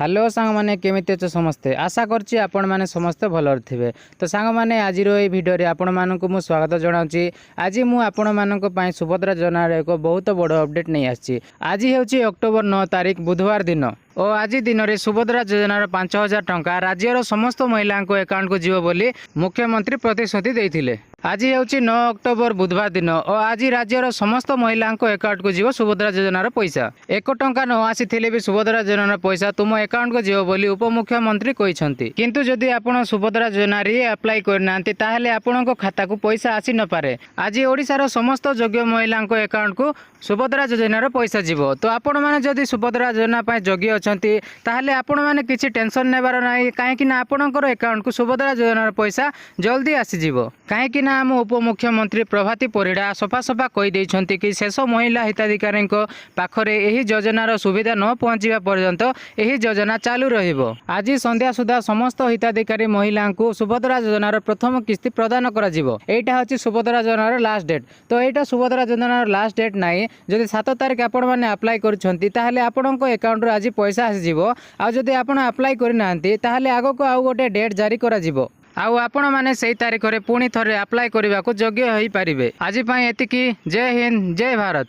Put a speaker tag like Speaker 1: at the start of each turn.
Speaker 1: Hello सांग माने केमिति अच्छे समस्ते आशा करछि आपण माने समस्ते भलर थिबे। तो सांग माने आजिर ए भिडियो रे आपण मानकु मु स्वागत जणाउछि। आज मु आपण मानक पई सुभद्रा योजना रे एक बहुत बड़ अपडेट नै आछि। आज हेउछि अक्टोबर 9 तारिख बुधवार दिन और आज दिन में सुभद्रा योजनार 5,000 टंका राज्यर समस्त महिला अकाउंट को जीव बोली मुख्यमंत्री प्रतिश्रुति देइथिले। आज हेउछि 9 अक्टोबर बुधवार दिन और आज राज्यर समस्त महिला अकाउंट को जीव सुभद्रा योजनार पैसा 1 टंका न आसीथिले भी सुभद्रा योजनार पैसा तुम अकाउंट को जीव बोली उपमुख्यमंत्री कहिसंती। किंतु जदि आपण सुभद्रा योजना रे अप्लाई करनांती ताहले आपणको खाता को पैसा आसी न पारे। आज ओडिसार समस्त योग्य महिला अकाउंट को सुभद्रा योजनार पैसा जीव। तो आपण माने जदि सुभद्रा योजना पय योग्य अछंती ताहले आपण माने किछि टेंशन नेबार नाही, काहे कि ना आपणकर अकाउंट को सुभद्रा योजनार पैसा जल्दी आसी जीव। काहे कि ना आम उपमुख्यमंत्री प्रभाती परिड़ा सफा सफा कहि दैछंती कि शेष महिला हिताधिकारी पाखरे एही योजनार सुविधा न पहुंचीबा पर्यंत एही योजना चालू रहिबो। आज संध्या सुधा समस्त हिताधिकारी महिला को सुभद्रा योजनार प्रथम किस्ती प्रदान करा जिवो। एटा होछि सुभद्रा योजनार लास्ट डेट। तो एटा सुभद्रा योजनार लास्ट डेट नाही। जदि 7 तारिख आपण माने अप्लाई करछंती ताहले आपणको अकाउंट रो आज पैसा आसी जीवो। आ जदि आपण अप्लाई करि नांती ताहले आगो को आउ गोटे डेट जारी करा जिवो। आउ आपण माने सेई तारिख रे पुणी थरे अप्लाई करबा को योग्य होई परिबे। आज पई एतिकी। जय हिंद जय भारत।